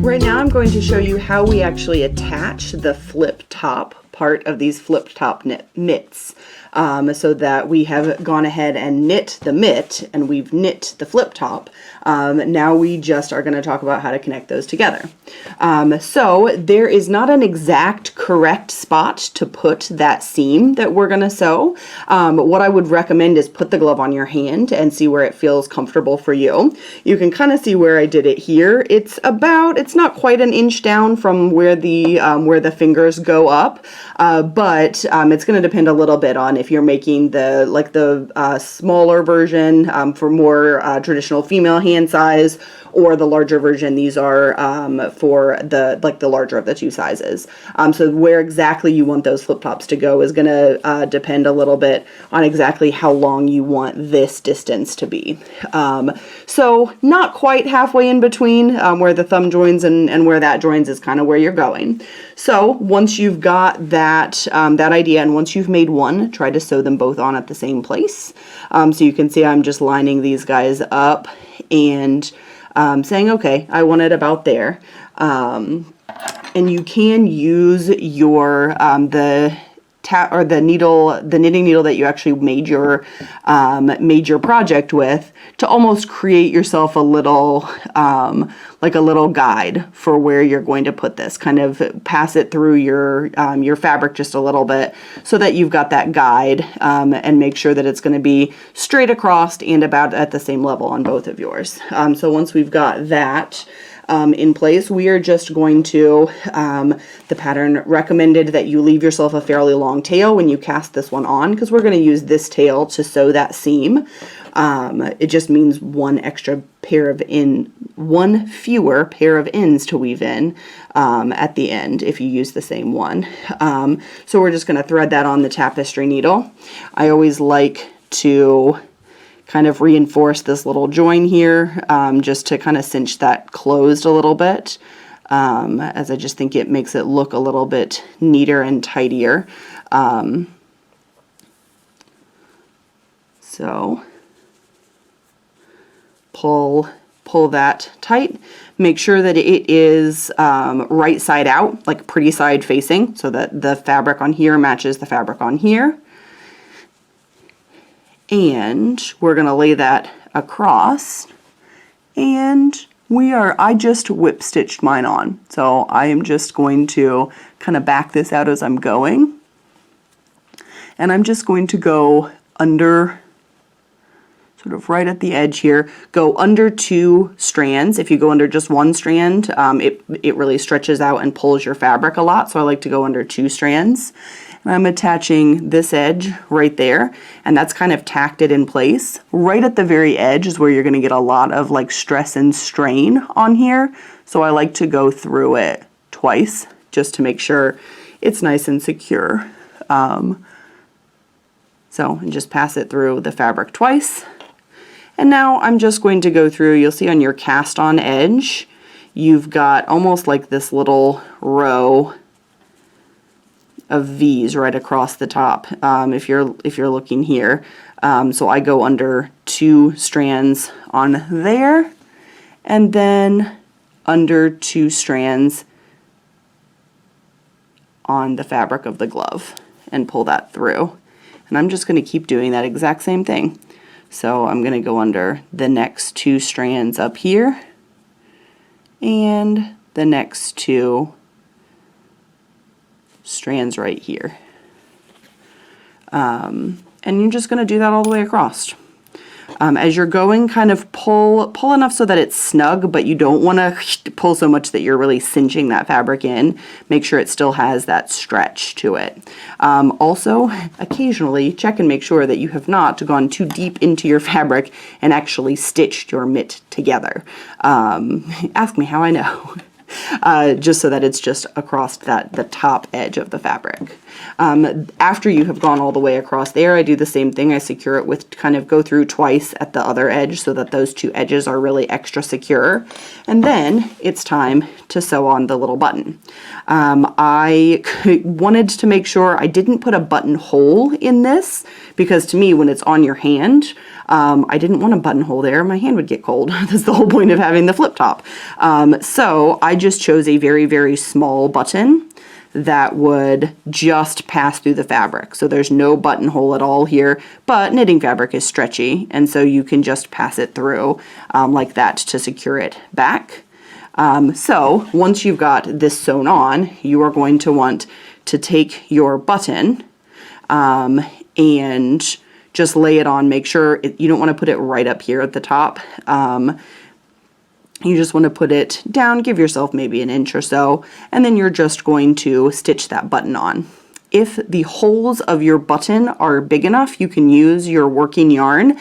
Right now I'm going to show you how we actually attach the flip top part of these flip top mitts. So that we have gone ahead and knit the mitt and we've knit the flip top. Now we just are going to talk about how to connect those together. So there is not an exact correct spot to put that seam that we're going to sew. What I would recommend is put the glove on your hand and see where it feels comfortable for you. You can kind of see where I did it here. It's not quite an inch down from where the fingers go up, but it's going to depend a little bit on if you're making the smaller version for more traditional female hand size, or the larger version. These are for the larger of the two sizes. So where exactly you want those flip tops to go is going to depend a little bit on exactly how long you want this distance to be. So not quite halfway in between where the thumb joins and where that joins is kind of where you're going. So once you've got that idea, and once you've made one, try to sew them both on at the same place. So you can see I'm just lining these guys up and saying, okay, I want it about there. And you can use your the knitting needle that you actually made your project with to almost create yourself a little like a little guide for where you're going to put this. Kind of pass it through your fabric just a little bit so that you've got that guide, and make sure that it's going to be straight across and about at the same level on both of yours. So once we've got that in place, we are just going to, the pattern recommended that you leave yourself a fairly long tail when you cast this one on, because we're going to use this tail to sew that seam. It just means one fewer pair of ends to weave in at the end if you use the same one. So we're just going to thread that on the tapestry needle. I always like to kind of reinforce this little join here, just to kind of cinch that closed a little bit, as I just think it makes it look a little bit neater and tidier. So pull that tight. Make sure that it is right side out, like pretty side facing, so that the fabric on here matches the fabric on here. And we're going to lay that across, and I just whip stitched mine on. So I am just going to kind of back this out as I'm going. And I'm just going to go under, sort of right at the edge here, go under 2 strands. If you go under just 1 strand, it really stretches out and pulls your fabric a lot. So I like to go under 2 strands. And I'm attaching this edge right there, and that's kind of tacked it in place. Right at the very edge is where you're going to get a lot of like stress and strain on here. So I like to go through it twice just to make sure it's nice and secure. And just pass it through the fabric twice. And now I'm just going to go through, you'll see on your cast on edge, you've got almost like this little row of V's right across the top, if you're looking here. So I go under 2 strands on there, and then under 2 strands on the fabric of the glove, and pull that through. And I'm just going to keep doing that exact same thing. So I'm going to go under the next 2 strands up here, and the next 2 strands right here. And you're just going to do that all the way across. As you're going, kind of pull enough so that it's snug, but you don't want to pull so much that you're really cinching that fabric in. Make sure it still has that stretch to it. Also, occasionally check and make sure that you have not gone too deep into your fabric and actually stitched your mitt together. Ask me how I know. Just so that it's just across the top edge of the fabric. After you have gone all the way across there, I do the same thing. I secure it with, kind of go through twice at the other edge so that those 2 edges are really extra secure. And then it's time to sew on the little button. I wanted to make sure I didn't put a buttonhole in this, because to me, when it's on your hand, I didn't want a buttonhole there. My hand would get cold. That's the whole point of having the flip top. So I just chose a very, very small button that would just pass through the fabric. So there's no buttonhole at all here, but knitting fabric is stretchy, and so you can just pass it through like that to secure it back. So once you've got this sewn on, you are going to want to take your button and just lay it on. Make sure you don't want to put it right up here at the top. You just want to put it down, give yourself maybe an inch or so, and then you're just going to stitch that button on. If the holes of your button are big enough, you can use your working yarn.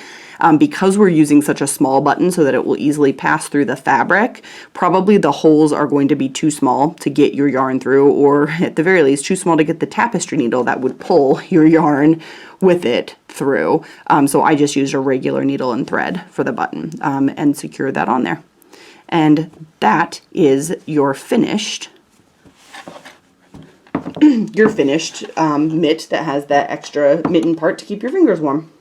Because we're using such a small button so that it will easily pass through the fabric, probably the holes are going to be too small to get your yarn through, or at the very least too small to get the tapestry needle that would pull your yarn with it through. So I just used a regular needle and thread for the button and secure that on there. And that is your finished mitt that has that extra mitten part to keep your fingers warm.